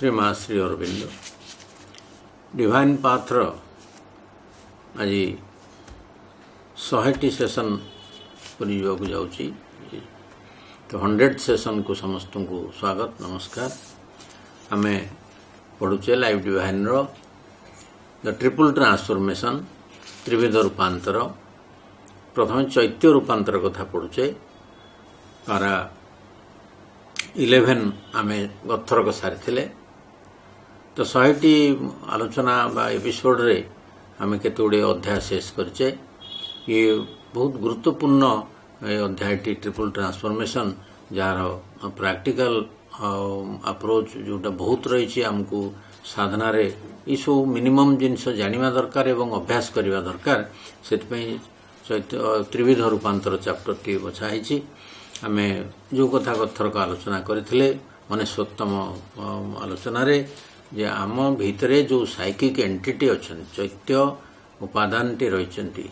श्री माँ श्री अरविंद डिवाइन पाथर आज 100टी सेशन पूरी जाऊँगी तो 100 सेशन को समस्त को स्वागत नमस्कार। आम पढ़ुचे लाइव डिवाइन रो द ट्रिपल ट्रांसफॉर्मेशन त्रिविध रूपांतर प्रथम चैत्य रूपांतर कथा पढ़ुचे पारा 11 आम गथरक सारी तो 100टी आलोचना बा एपिसोड रे आम केतुड़े अध्याय शेष करचे। ये बहुत गुरुत्वपूर्ण अध्यायटी ट्रिपल ट्रांसफॉर्मेशन जार प्रैक्टिकल अप्रोच जोटा बहुत रही आमको साधना रे ये सब मिनिमम जिनस जानिबा दरकार एवं अभ्यास करने दरकार से त्रिविध रूपांतर चैप्टर टी बछाई आम जो कथा कथरक आलोचना करथिले मनुष्योत्तम आलोचना रे जे आम भितरे जो साइकिक एंटिटी अच्छा चैत्य उपादान टी रही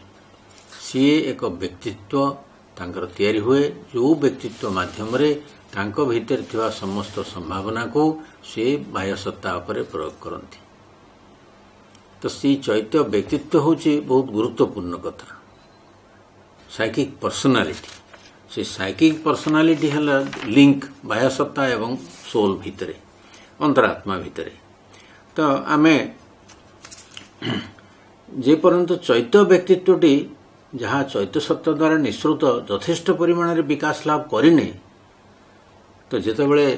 सी एक व्यक्तित्व तांकर तैयारी हुए जो व्यक्तित्व माध्यम रे तांको भीतर थिवा समस्त संभावना को से बाह्य सत्ता उपरे प्रयोग करती। तो सी चैत्य व्यक्तित्व होची बहुत गुरुत्वपूर्ण कथा। साइकिक पर्सनालिटी से साइकिक पर्सनालिटी हला लिंक बाह्य सत्ता एवं सोल भितरे अंतरात्मा भितरे। तो आमे जे परंतु चैत्य व्यक्तित्वटी जहाँ चैत्य सत्ता द्वारा निःसृत यथेष्ट परिमाण रे विकास लाभ करिने तो जेतेबेले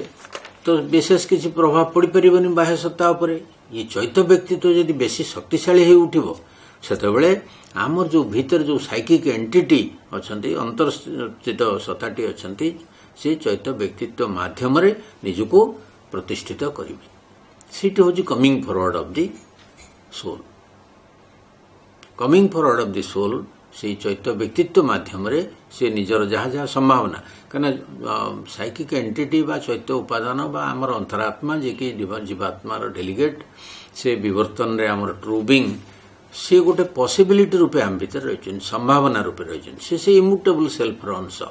तो विशेष किसी प्रभाव पड़ परिबनी बाह्य सत्ता उपरे। ये चैत्य व्यक्तित्व यदि बेसी शक्तिशाली हो उठिबो सेतेबेले आमर जो भीतर जो साइकिक एंटिटी अछंती अंतर्स्थित सत्ताटी अछंती से चैत्य व्यक्तित्व माध्यम रे निजको प्रतिष्ठित करिवे। सीट हूँ coming forward of the soul. Coming forward of the soul से चैत्य व्यक्तित्व माध्यम रे से निजर जहाँ जहाँ संभावना कहना साइकिक एंटिटी बा चैत्य उपादान बा आमर अंतरात्मा जे कि जीवात्मार डेलीगेट से विवर्तन रे आमर ट्रू बीइंग से गोटे पॉसिबिलिटी रूपे आम भीतर रही संभावना रूपे रही से इम्यूटेबल सेल्फ अंश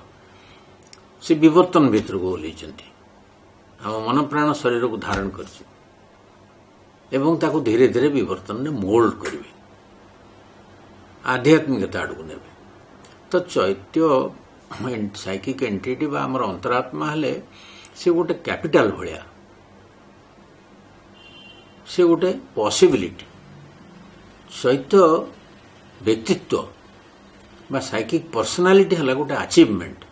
से विवर्तन भीतर को ओल्लैचंती आम मन प्राण शरीर को धारण कर एवं ताको धीरे धीरे विवर्तन ने मोल्ड करेंगे आध्यात्मिकता आड़क ने। तो चैत्य साइकिक एंटिटी बा आमर अंतरात्मा हेले से गोटे कैपिटल भलिया से गोटे पॉसिबिलिटी। चैत्य व्यक्तित्व बा साइकिक पर्सनालिटी है गोटे अचीवमेंट।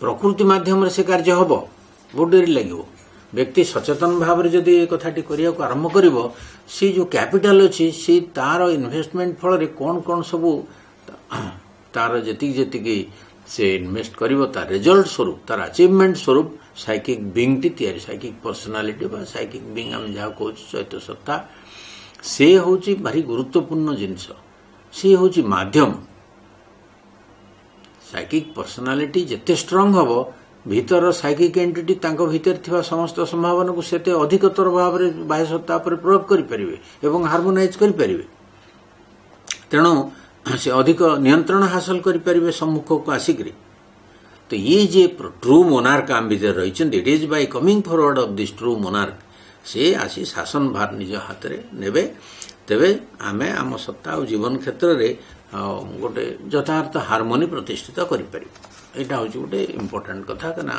प्रकृति माध्यम से कार्य हम बहुत डेरी लगे व्यक्ति सचेतन भाव में जदि ये कथाटी करने को आरंभ करिवो सी जो कैपिटल अच्छी सी तार इन्वेस्टमेंट फल कौन कौन सब तार जी से इन्वेस्ट करिवो तार रिजल्ट स्वरूप तार अचीवमेंट स्वरूप साइकिक बीइंग टी तैयारी साइकिक पर्सनालिटी बा साइकिक बीइंग आम जहाँ कहूँ चैत्य सत्ता से होची भारी गुरुत्वपूर्ण जिनस सी होची माध्यम। साइकिक पर्सनालिटी जिते स्ट्रांग हम भीतर साइकिक एंटिटी तांको भीतर थिवा समस्त संभावना को सेते अधिकतर भाव में बाह्य सत्ता पर प्रयोग करें एवं हार्मोनाइज करें तेणु से अधिक नियंत्रण हासिल करें सम्मुख को आसिक। तो ये जे ट्रू मोनार्क आम भीतर रही it is by coming forward of this true monarch से आसी शासन भार निज हाथ में नेबे तेबे आमे आम सत्ता और जीवन क्षेत्र में गोटे यथार्थ हार्मोनी प्रतिष्ठित करें। यहाँ हूँ गोटे इम्पोर्टाट कथा कहना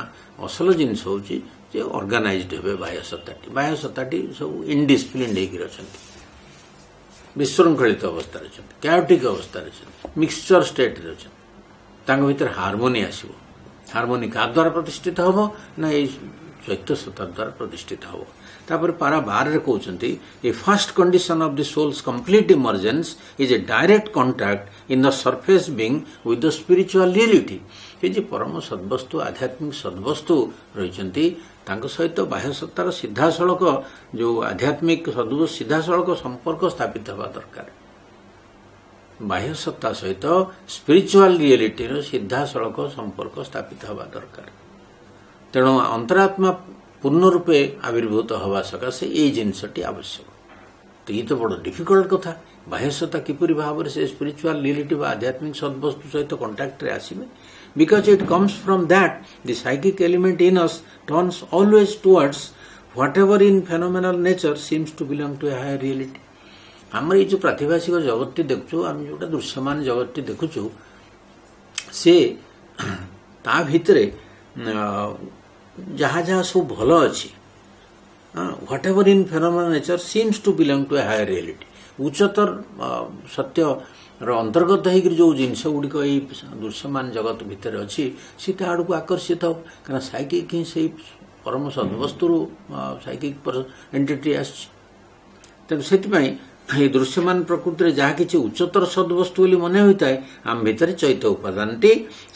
असल जिनस हूँ जे ऑर्गेनाइज्ड हे बाह्य सत्ताटी सब इनडिस्प्लिन होकर विशृंखलित अवस्था कैओटिक अवस्था मिक्सचर स्टेट अच्छा भीतर हार्मोनी आसो हार्मोनी क्या द्वारा प्रतिष्ठित हम ना ये चैत्य सत्ता द्वारा प्रतिष्ठित हम। तापर पारा 12 कहते ए first condition of the soul's complete emergence is a direct contact in the surface being with the spiritual reality. ये जे परम सद्वस्तु आध्यात्मिक सद्वस्तु रही सहित बाह्य सत्तार सीधा सड़क जो आध्यात्मिक सद्वस्तु सीधा सड़क संपर्क स्थापित हवा दरकार। बाह्य सत्ता सहित स्पिरिचुअल रियलिटी सीधा सड़क संपर्क स्थापित हवा दरकार। तेणु अंतरात्मा पूर्ण रूपे आविर्भूत हवा सकाशे ये जिनसटी आवश्यक। तो ये तो बड़ डिफिकल्ट कथा बाह्य सत्ता किपरि भाव से स्पिरिचुअल रियलिटी आध्यात्मिक सद्वस्तु सहित कंटाक्ट रे आसीबे because it comes from that the psychic element in us turns always towards whatever in phenomenal nature seems to belong to a higher reality. आम ये जो प्रातिभाषिक जगत देखु आम जो दृश्यमान जगत देखुचु से ता भितरे जहाँ जहाँ सब भल अच्छी whatever in phenomenal nature seems to belong to a higher reality. उच्चतर सत्य अंतर्गत हो जो जिनस गुड़िक दृश्यमान जगत भितर अच्छी सी आड़ को आकर्षित हो कहीं साइकिक ही से परम सद्वस्तु साइकिक एंटिटी आसपाई दृश्यमान प्रकृति में जहाँ कि उच्चतर सद्वस्तु मन होता है आम भितर चैत्य उपादान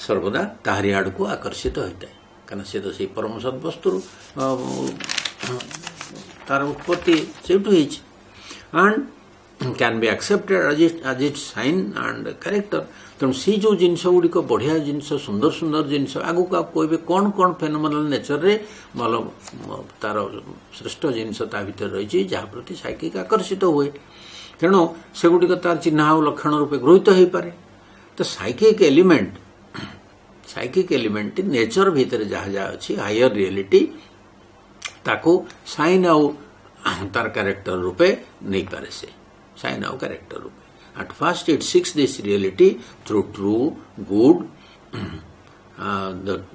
सर्वदा ताहारी आड़ को आकर्षित होता है कहीं से तो से परम सद्वस्तु तार उत्पत्ति से and can be accepted as its sign and character. तेणु सी जो जिनस गुड़िक बढ़िया जिनस सुंदर सुंदर जिनस आगु कहे कौन कौन फेनोमेनल नेचर रे भल तार श्रेष्ठ जिनस ता भीतर रही जहाँ प्रति साइकिक आकर्षित हुए तेणु से गुड़िक तार चिन्ह और लक्षण रूपे गृहीत हो पारे। तो साइकिक एलिमेंट नेचर भीतर जहाँ जहाँ अच्छी हायर रियलिटी ताको साइन आउ तार कैरेक्टर रूपे नहीं पारे से साइन आउ character RuPay. At first it seeks this reality through true, good,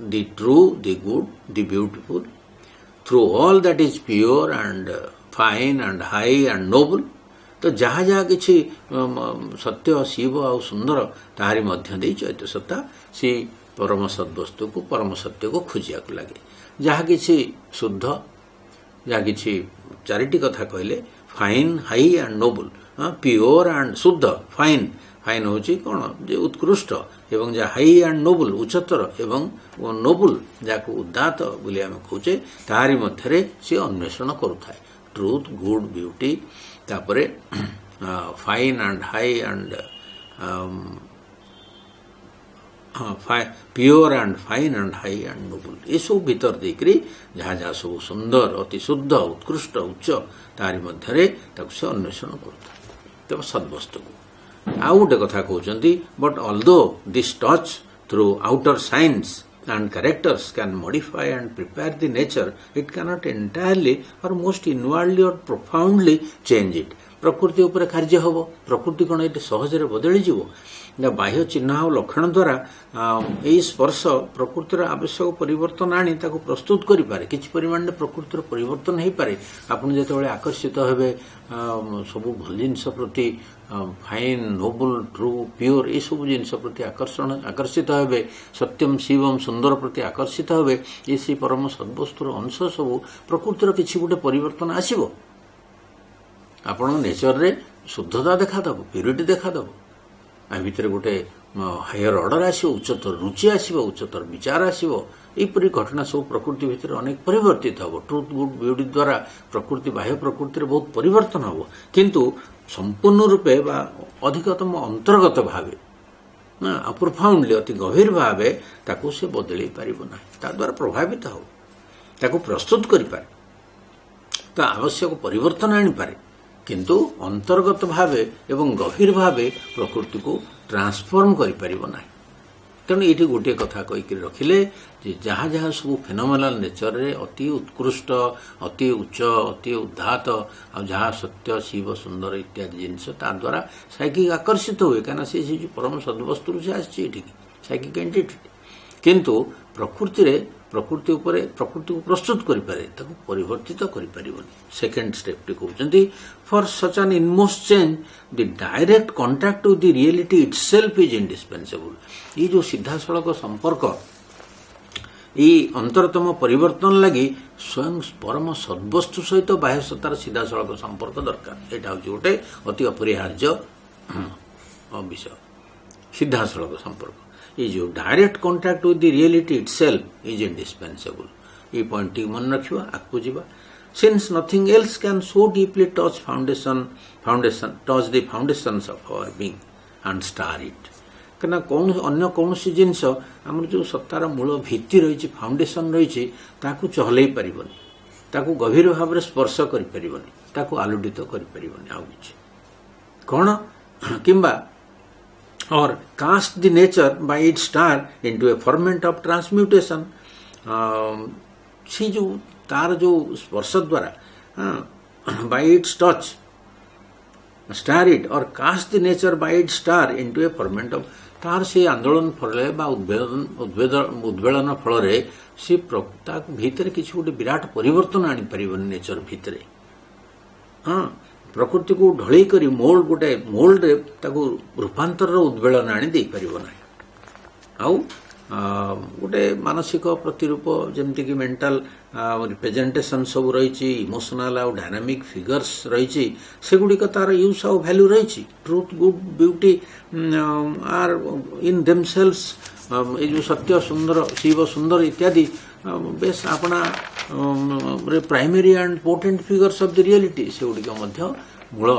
the true, the good, the beautiful, through all that is pure and fine and high and noble। तो जहाँ जहाँ किसी सत्य शिव और सुंदर ताहारी मध्य दे चैत्य सत्ता से परम सद्वस्तु को परम सत्य को खोजिया को लगे। जहाँ किसी शुद्ध जहाँ किसी चारिटी कथा कहले fine high and noble pure and शुद्ध फाइन फाइन हूँ कौन जे उत्कृष्ट एवं जहाँ हाई एंड नोबल उच्चतर एवं नोबल जहाँ उदात बोली आम कहे ताहारी मध्य सी अन्वेषण करुए ट्रुथ गुड ब्यूटी तापरे fine and high and pure and fine and high and noble ये सब भीतर देकरी जहाँ जहाँ सब सुंदर अति शुद्ध उत्कृष्ट उच्च तारी मध्य से अन्वेषण करुए तब सद्वस्तु को आउ गोटे कथा कहते but although this touch through outer science and characters can modify and prepare the nature, it cannot entirely or most inwardly or profoundly change it। प्रकृति उपर कार्य हम प्रकृति कौन ये सहजरे बदली जीव बाह्य चिन्ह और लक्षण द्वारा यही स्पर्श प्रकृतिर आवश्यक परिवर्तन आनी ताको प्रस्तुत करि पारे किछि परिमाण प्रकृतिर परिवर्तन हो पारे। आपन जेतेबेले आकर्षित हेबे सब भल जिनस प्रति फाइन नोबल ट्रू प्योर ये सब जिनस प्रति आकर्षित हेबे सत्यम शिवम सुंदर प्रति आकर्षित हेबे ये से परम सद्वस्तुर अंश सब प्रकृतिर किछि गोटे परिवर्तन आसीबो। आपण नेचर रे शुद्धता देखादेव प्यूरिटी देखादेव आ भितर गोटे हायर ऑर्डर आसो उच्चतर रुचि आसो उच्चतर विचार आसो यहपरी घटना सब प्रकृति भितर अनेक परिवर्तित हम ट्रुथ गुड ब्यूटी द्वारा प्रकृति बाह्य प्रकृति बहुत परिवर्तन हम किंतु संपूर्ण रूपे बा अधिकतम अंतर्गत भावे प्रोफाउंडली अति गभीर भावे ताको से बदल पारिबो नाही ता द्वारा प्रभावित हो ताको प्रस्तुत करि पारे ता आवश्यक परिवर्तन आनि पारे किंतु अंतर्गत भावे एवं गभीर भावे प्रकृति को ट्रांसफॉर्म करि परिबो नाही। तेणु ये गोटे कथा कहीकि रखिले जहाँ जहाँ सब फेनोमेनल नेचर रे अति उत्कृष्ट अति उच्च अति उदात आ जहाँ सत्य शिव सुंदर इत्यादि जिनस ता द्वारा साइकिक आकर्षित हुए कहीं से जो परम सद्वस्तु से आसी साइकिक एंटिटी किंतु प्रकृति उपरे प्रकृति को प्रस्तुत करिपारे ताको परिवर्तित करिपारिबोनी। सेकेंड स्टेप टी कहउचंती for such an inmost change the direct contact with the reality itself is indispensable. ये जो सीधा सड़क संपर्क ये अंतरतम परिवर्तन लगी स्वयं परम सद्वस्तु सहित बाह्य सत्तार सीधा सड़क संपर्क दरकार यहाँ हूँ गोटे अति अपरिहार्य विषय सीधा सड़क संपर्क ये जो direct contact with the reality itself is indispensable. ये पॉइंट मन रखिबा आगु जीवा since nothing else can so deeply touch foundation touch the foundations of our being and stir it कना कौन अन्य कौन सी जिनस आम जो सत्तार मूल भित्ति रही फाउंडेशन रही ताकू चहलई पारिबनी ताकू गभीर भाव स्पर्श करि परिबनी ताकू आलोडित करि परिबनी आउ किछि कौन किंबा और cast the nature by its star into a ferment of transmutation। सी जो तार जो स्पर्श द्वारा by its touch stir it or cast the nature by its stir into a ferment of तार से आंदोलन फल बा उद्वेलन फल सी भितर किसी गोटे विराट परिवर्तन आनी परिबन नेचर भितर हाँ प्रकृति को ढलई करी मोल्ड गोटे मोल्ड रे ताकू रूपांतर उद्वेलन आनी दे परिबो नाही आउ गोटे मानसिक प्रतिरूप जमती कि मेंटल रिप्रेजेंटेशन सब रही इमोशनल आउ डायनामिक फिगर्स रही सेगुड़िक तार यूज आउ वैल्यू रही truth good beauty are in themselves ये जो सत्य सुंदर शिव सुंदर इत्यादि बेस अपना primary and potent figures of the reality सेगुड़िक मूल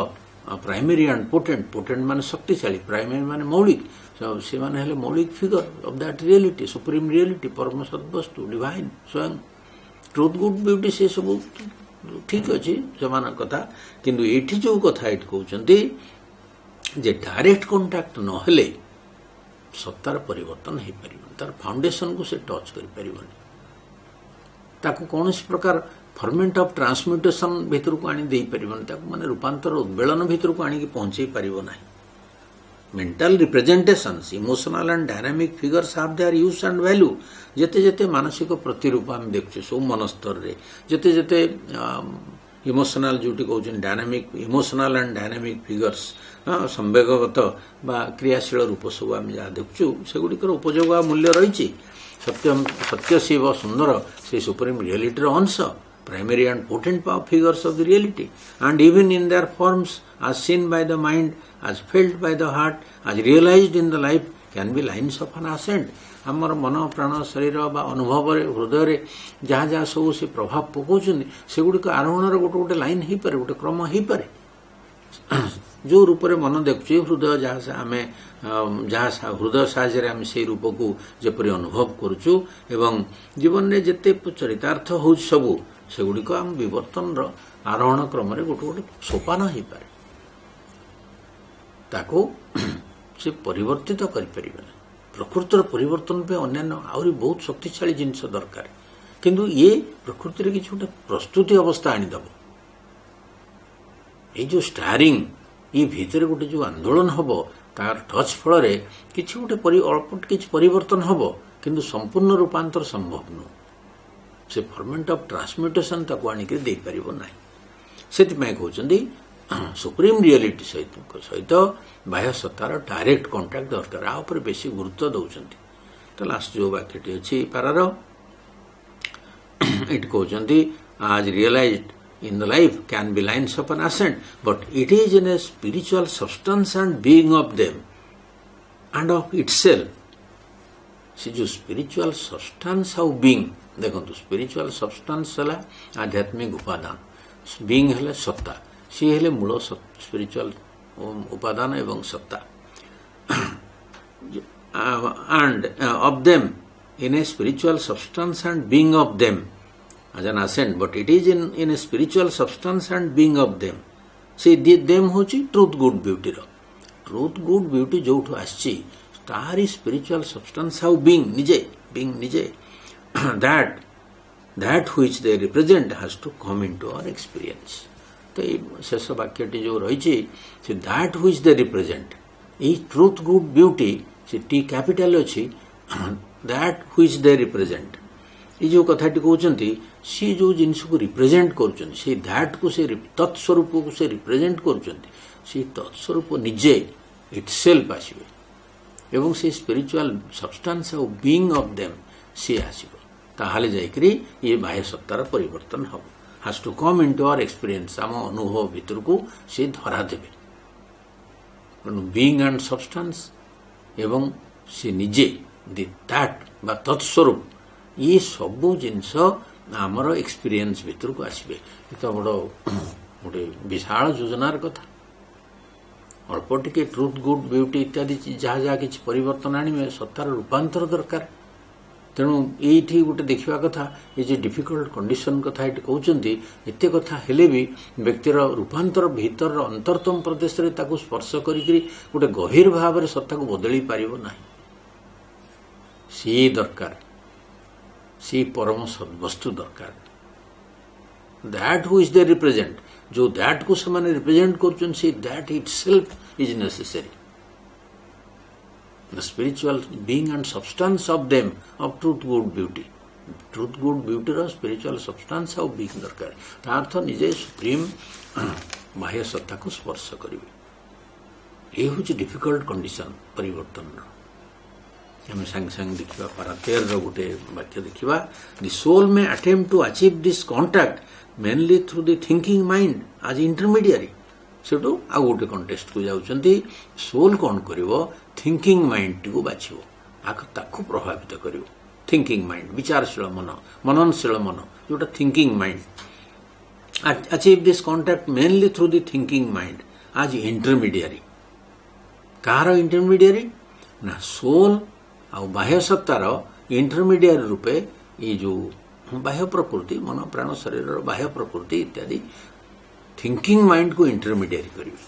प्राइमरी एंड पोटेंट माने शक्तिशाली प्राइमरी माने मौलिक से माने हेले मौलिक figure of that reality supreme reality परम सद्वस्तु डिवाइन स्वयं ट्रुथ गुड ब्यूटी से सब ठीक अच्छे समान कथा किंतु एठी जो कथा एठी कहउचंती जे डायरेक्ट कांटेक्ट न हेले सत्तार परिवर्तन हो पार तार फाउंडेशन को से टच कर पारिबनी ताकू कौन प्रकार फर्मेंट ऑफ ट्रांसम्यूटेशन भीतर को आनी दे पारिबनी ताकू माने रूपांतर उद्वेलन भीतर को आनी पहुंचे पारिबो नाही mental representations emotional and dynamic figures have their use and value जेते जेते मानसिक प्रतिरूप हम देखछे सब मन स्तर रे जेते जेते इमोशनल जोटी कहउछन dynamic emotional and dynamic figures संवेगगत बा क्रियाशील रूप सब आम जहाँ देखु सेगुड़िकर उपयोग मूल्य रही सत्य शिव सुंदर से सुप्रीम रियलिटी अंश primary and potent figures of the reality and even in their forms as seen by the mind, as felt by the heart, as realized in the life can be lines of an ascent. आमर मन प्राण शरीर बा अनुभव हृदय जहाँ जहाँ सब से प्रभाव पकाउछन सेगुड़िक आरोहण गोटे गोटे लाइन हो पारे गोटे क्रम हो पारे जो रूप में मन देखुचे हृदय जहाँ से आम जहाँ हृदय साहाय्य आम से रूप को जपरी अनुभव करुचु एवं जीवन में जिते चरितार्थ हो सबू सेगुड़िक आम विवर्तन आरोहण क्रम गोटे गोटे सोपान हो पारे ताको से परिवर्तित करें प्रकृतिर परिवर्तन पे अन्य आहरी बहुत शक्तिशाली जिनस दरकार किंतु ये प्रकृति किसी गोटे प्रस्तुति अवस्था आनीदेव ये जो स्टारिंग ये भीतर गोटे जो आंदोलन हम तार टच फल किसी गोटे अल्प किसी परिवर्तन हम किंतु संपूर्ण रूपांतर संभव नु से फर्मेंट ऑफ ट्रांसम्यूटेशन ताको आनिक दे परिबो नाही सेतिपय कहउचंदी सुप्रीम रियलिटी सहित बाह्य सत्तार डायरेक्ट कांटेक्ट दरकार आ ऊपर बेसी गुरुत्व दउचंती तो लास्ट जो वाक्यटी अछि पारार इट कहउचंती आज realised in the life can be lines of an ascent, but it is in a spiritual substance and being of them and of itself. से जो स्पिरिचुअल सब्सटेंस ऑफ बीइंग देखो तो स्पिरिचुअल सब्सटेंस है आध्यात्मिक उपादान being है सत्ता सी है मूल स्पिरिचुअल उपादान एवं सत्ता and of them in a spiritual substance and being of them as an ascent, but it is in a spiritual substance and being of them. See, them होची truth good beauty रो truth good beauty जोठु आछि तारी spiritual substance how being निजे that which they represent has to come into our experience. तो शेष वाक्यटी जो रही से that which they represent E truth good beauty से टी कैपिटल अच्छी that which they represent ये जो कथाटी कहते सी जो जिनस को रिप्रेजेंट कर दैट को से तत्स्वरूप को से रिप्रेजेंट कर तत्स्वरूप निजे इटसेल्फ आसवे एवं से spiritual substance of being of them सी आसव ताहाले जाइकरी ये बाह्य सत्तार परिवर्तन हम has to come into our experience आम अनुभव भीतर को से धरा देबे बीइंग एंड सब्सटेंस एवं से निजे दैट बा तत्स्वरूप ये सबू जिनस आमर एक्सपीरियंस भीतर को आसबे तो गोटे विशाल योजनार कथा अल्प टिके ट्रुथ गुड ब्यूटी इत्यादि जहाँ जहाँ किसी परिवर्तन आने सत्तार रूपांतर दरकार तेणु ये गोटे देखा कथा ये जो डिफिकल्ट कंडीशन कथा ये कहते एत कथा हेले भी व्यक्तिर रूपांतर भीतर अंतरतम प्रदेश रे ताकू स्पर्श करी गोटे गभीर भाव में सत्ता को बदली पारिबो नाही सी दरकार सी परम सद्वस्तु दरकार that who is they represent जो दैट को से माने रिप्रेजेंट करछन से that itself is necessary the spiritual being and substance of them of truth good beauty truth good beauty रो स्पिरिचुअल सब्सटेंस ऑफ बीइंग दरकार ता अर्थ निजे सुप्रीम बाह्य सत्ता को स्पर्श करिवे ये हूँ डिफिकल्ट कंडीशन परिवर्तन आम सांगे सांगे देखा पारा 13 गोटे वाक्य देखा दि सोल में attempt to achieve this contact mainly through the thinking mind आज इंटरमीडिएट सेठू आ गोटे कंटेस्ट को जाउछंती सोल कौन करिवो थिंकिंग माइंड को बाछिवो ताकू प्रभावित करिवो थिंकिंग माइंड विचारशील मन मननशील मन जोटा thinking mind achieve this contact mainly through the thinking mind आज इंटरमीडिएट कार इंटरमीडिएट ना सोल आ बाह्य सत्तार इंटरमीडिएट रूपे ये जो बाह्य प्रकृति मन प्राण शरीर बाह्य प्रकृति इत्यादि थिंकिंग माइंड को इंटरमीडिएट करिवे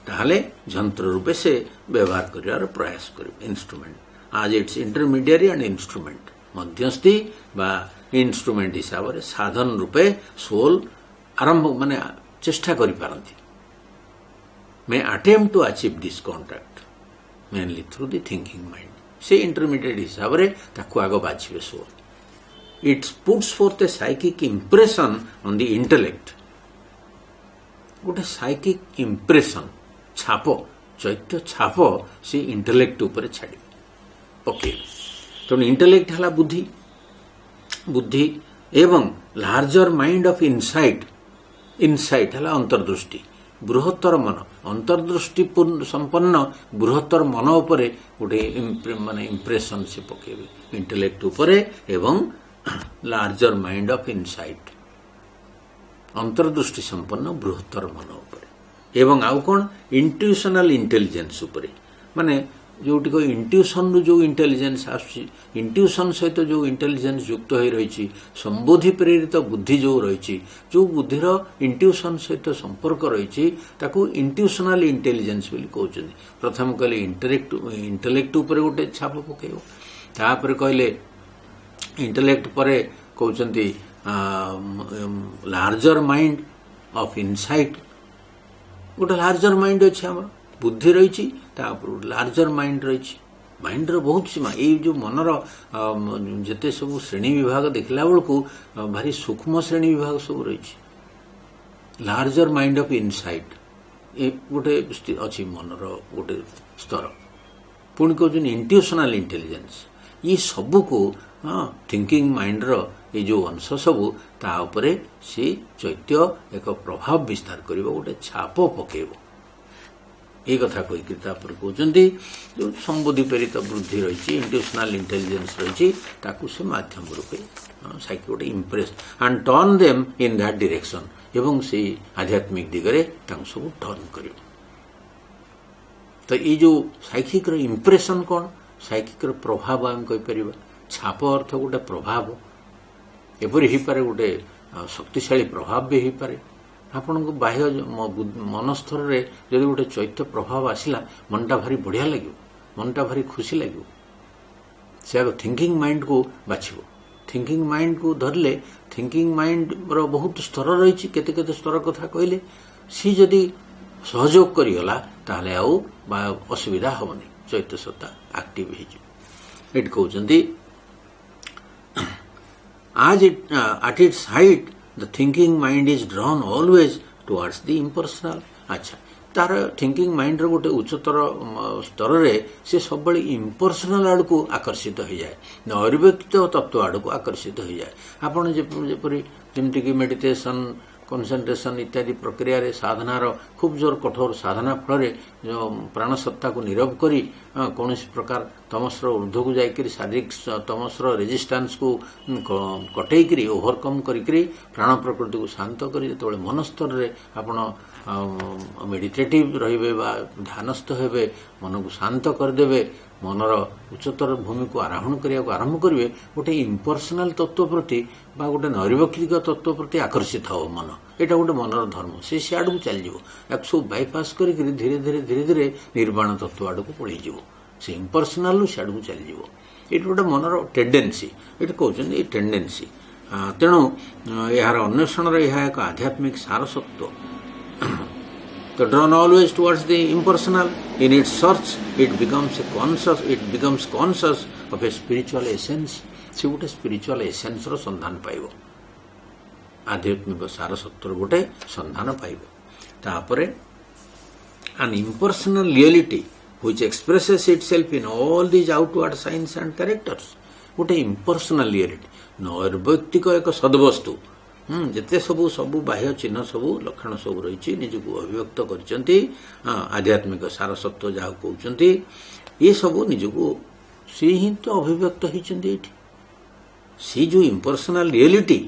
ताहले जंत्र रूपे से व्यवहार करिवार प्रयास करिवे इंस्ट्रूमेंट आज इट्स इंटरमीडिएट एंड इंस्ट्रूमेंट मध्यस्थी बा इंस्ट्रूमेंट हिसाब से साधन रूपे सोल आरंभ माने चेष्टा करि पारंती may attempt to achieve this contact mainly through the thinking mind से intermediate हिसाब रे ताकू आगो बाछिबे soul it puts forth a psychic impression on the intellect गोटे psychic impression छाप चैत्य छाप से इंटेलेक्ट ऊपर छाड़ी पके तो इंटेलेक्ट हला बुद्धि बुद्धि एवं larger mind of insight insight हला अंतर्दृष्टि बृहत्तर मन अंतर्दृष्टि संपन्न बृहत्तर मन उपरे गोटे माने इंप्रेशन से पकेबे इंटेलेक्ट उपरे एवं लार्जर माइंड ऑफ इनसाइट अंतर्दृष्टि संपन्न बृहत्तर मन उपरे एवं आउ कोन इंट्यूशनल इंटेलिजेंस उपरे माने जोटी को इंट्यूशन रू जो इंटेलिजेंस आसी इंट्यूशन सहित जो इंटेलिजेंस युक्त हो रही संबोधि प्रेरित बुद्धि जो रही जो बुद्धिर इंट्यूशन सहित संपर्क रही ताकू इंट्यूशनल इंटेलिजेंस बोली कहते प्रथम कहले इंटेलेक्ट उपर गोटे छाप पकेब तापर कहले इंटेलेक्ट पर कहते लार्जर माइंड ऑफ इनसाइट गोटे लार्जर माइंड अच्छे आम बुद्धि रही लार्जर माइंड रही माइंड रो बहुत सीमा ये जो मनर जिते सब श्रेणी विभाग देखला बेलू भारी सूक्ष्म श्रेणी विभाग सब रही लार्जर माइंड ऑफ इनसाइट ये गोटे अच्छी मनर गोटे स्तर पुणी कहते इंट्यूशनल इंटेलिजेंस ये सबू को थिंकिंग माइंड रो ये जो अंश सबू ता उपरे से चैत्य एक प्रभाव विस्तार कर गोटे छाप पकेब ये कथा कहीकि कहते जो संबोधि प्रेरित बुद्धि रही इंट्यूशनल इंटेलिजेंस रही से माध्यम रूपे साइक गोटे impress and turn them in that direction एवं से आध्यात्मिक दिगरे सब टर्न कर तो ये जो साइकिक इम्प्रेशन कौन साइकिक प्रभाव आम कहीपर छाप अर्थ गोटे प्रभाव एपरी हो पारे गोटे शक्तिशाली प्रभाव भी हो पारे आपण को बाह्य मन स्तर रे जदि गोटे चैत्य प्रभाव आसला मनटा भारी बढ़िया लगे मनटा भारी खुशी लगे से आग थिंकिंग माइंड को बाछिबो थिंकिंग माइंड को धरले थिंकिंग माइंड रो बहुत स्तर रही केते केते स्तर कथा कहले सी जदि सहयोग करिगला ताहले आउ असुविधा होबनी चैत्य सत्ता एक्टिव हो इट कहउचंदी आज it at its height the thinking mind is drawn always towards the impersonal अच्छा तार थिंकिंग माइंड रो गोटे उच्चतर स्तर रे से सब बड़ी इम्पर्सनल आड़ को आकर्षित हो जाए नैर्व्यक्तिक तत्व आड़ को आकर्षित हो जाए आपण जेपरी जेमति कि मेडिटेशन कनसेंट्रेशन इत्यादि प्रक्रिया रे साधनार खूब जोर कठोर साधना फल प्राण सत्ता को नीरव करी कौन प्रकार तमस्र ऊर्ध्व को जाकर शारीरिक तमस्र रेजिस्टेंस को कटेकरी ओवरकम करी प्राण प्रकृति को शांत करी जो मन स्तर रे आपण मेडिटेटिव रहिबे बा ध्यानस्थ हेबे मन को शांत करदेबे मनर उच्चतर भूमि को आरोहण करने को आरंभ करेंगे गोटे इम्पर्सनाल तत्व प्रति बा गोटे नैर्व्यक्तिक तत्व प्रति आकर्षित हो मन यहाँ गोटे मनर धर्म से आड़ को चलीज सब बाईपास कर धीरे धीरे धीरे धीरे निर्वाण तत्व आड़ को पलैज से इम्पर्सनाल सियाड़ को चलीज ये गोटे मनर टेंडेन्सी ये कहते टेंडेन्सी ତେଣୁ ଏହାର ଅନ୍ୱେଷଣର ଏହା ଏକ ଆଧ୍ୟାତ୍ମିକ ସାରସତ୍ତ୍ୱ। ତ drawn always towards the impersonal, in its search it becomes conscious of a spiritual essence। ସେ ଗୋଟେ ସ୍ପିରିଚୁଆଲ ଏସେନ୍ସର ସନ୍ଧାନ ପାଇବ, ଆଧ୍ୟାତ୍ମିକ ସାରସତ୍ତ୍ୱର ଗୋଟେ ସନ୍ଧାନ ପାଇବ। ତାପରେ an impersonal reality which expresses itself in all these outward signs and characters। ଗୋଟେ impersonal reality, ନୈର୍ବୈକ୍ତିକ ଏକ ସଦବସ୍ତୁ, ଯେତେ ସବୁ ବାହ୍ୟ ଚିହ୍ନ ସବୁ ଲକ୍ଷଣ ସବୁ ରହିଛି, ନିଜକୁ ଅଭିବ୍ୟକ୍ତ କରିଛନ୍ତି, ଆଧ୍ୟାତ୍ମିକ ସାରସତ୍ତ୍ୱ ଯାହାକୁ କହୁଛନ୍ତି, ଏ ସବୁ ନିଜକୁ ସିଏ ହିଁ ତ ଅଭିବ୍ୟକ୍ତ ହେଇଛନ୍ତି ଏଇଠି। ସେ ଯେଉଁ ଇମ୍ପର୍ସନାଲ ରିଏଲିଟି,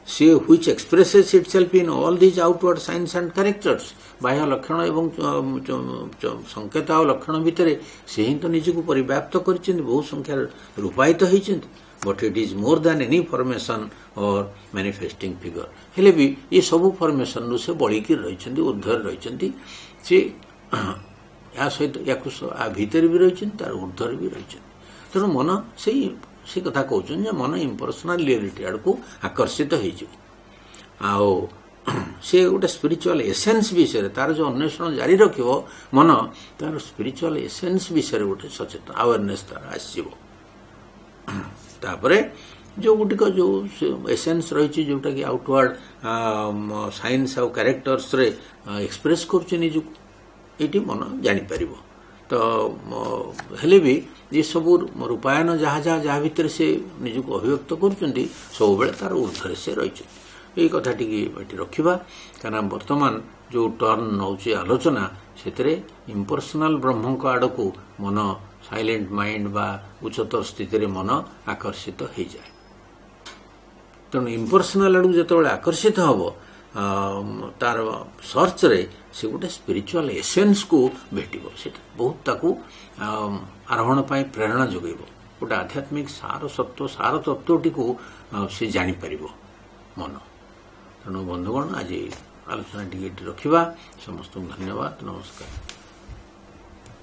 ସେ which expresses itself in all these outward signs and characters, ବାହ୍ୟ ଲକ୍ଷଣ ଏବଂ ସଂକେତ ଆଉ ଲକ୍ଷଣ ଭିତରେ ସେ ହିଁ ତ ନିଜକୁ ପରିବ୍ୟାପ୍ତ କରିଛନ୍ତି, ବହୁ ସଂଖ୍ୟାରେ ରୂପାୟିତ ହେଇଛନ୍ତି। But it is more than any formation or manifesting figure. ହେଲେ ବି ଏ ସବୁ ଫର୍ମେସନ୍ରୁ ସେ ବଳିକି ରହିଛନ୍ତି, ଉର୍ଦ୍ଧ୍ୱରେ ରହିଛନ୍ତି। ସେ ଏହା ସହିତ ୟାକୁ ଭିତରେ ବି ରହିଛନ୍ତି, ତାର ଉର୍ଦ୍ଧ୍ୱରେ ବି ରହିଛନ୍ତି। ତେଣୁ ମନ ସେଇ କଥା କହୁଛନ୍ତି ଯେ ମନ ଇମ୍ପର୍ସନାଲ ରିଏଲିଟି ଆଡ଼କୁ ଆକର୍ଷିତ ହେଇଯିବ। ଆଉ ସେ ଗୋଟେ ସ୍ପିରିଚୁଆଲ ଏସେନ୍ସ ବିଷୟରେ ତାର ଯେଉଁ ଅନ୍ୱେଷଣ ଜାରି ରଖିବ, ମନ ତାର ସ୍ପିରିଚୁଆଲ ଏସେନ୍ସ ବିଷୟରେ ଗୋଟେ ସଚେତନ ଆୱାରନେସ୍ ତାର ଆସିଯିବ। ତାପରେ ଯେଉଁଗୁଡ଼ିକ ଯେଉଁ ଏସେନ୍ସ ରହିଛି, ଯେଉଁଟାକି ଆଉଟୱାର୍ଡ ସାଇନ୍ସ ଆଉ କ୍ୟାରେକ୍ଟର୍ସରେ ଏକ୍ସପ୍ରେସ୍ କରୁଛି ନିଜକୁ, ଏଇଠି ମନ ଜାଣିପାରିବ। ତ ହେଲେ ବି ଏସବୁ ରୂପାୟନ ଯାହା ଭିତରେ ସେ ନିଜକୁ ଅଭିବ୍ୟକ୍ତ କରୁଛନ୍ତି, ସବୁବେଳେ ତାର ଉର୍ଦ୍ଧ୍ୱରେ ସେ ରହିଛନ୍ତି। ଏଇ କଥାଟିକି ଏଠି ରଖିବା, କାରଣ ବର୍ତ୍ତମାନ ଯେଉଁ ଟର୍ନ ନେଉଛି ଆଲୋଚନା, ସେଥିରେ ଇମ୍ପର୍ସନାଲ ବ୍ରହ୍ମଙ୍କ ଆଡ଼କୁ ମନ, ସାଇଲେଣ୍ଟ ମାଇଣ୍ଡ ବା ଉଚ୍ଚତର ସ୍ଥିତିରେ ମନ ଆକର୍ଷିତ ହେଇଯାଏ। ତେଣୁ ଇମ୍ପର୍ସନାଲ ଆଡ଼କୁ ଯେତେବେଳେ ଆକର୍ଷିତ ହେବ, ତାର ସର୍ଚ୍ଚରେ ସେ ଗୋଟେ ସ୍ପିରିଚୁଆଲ ଏସେନ୍ସକୁ ଭେଟିବ। ସେଟା ବହୁତ ତାକୁ ଆରୋହଣ ପାଇଁ ପ୍ରେରଣା ଯୋଗାଇବ। ଗୋଟେ ଆଧ୍ୟାତ୍ମିକ ସାରତତ୍ତ୍ୱଟିକୁ ସେ ଜାଣିପାରିବ ମନ। ତେଣୁ ବନ୍ଧୁଗଣ, ଆଜି ଆଲୋଚନା ଟିକେ ଏଠି ରଖିବା। ସମସ୍ତଙ୍କୁ ଧନ୍ୟବାଦ, ନମସ୍କାର।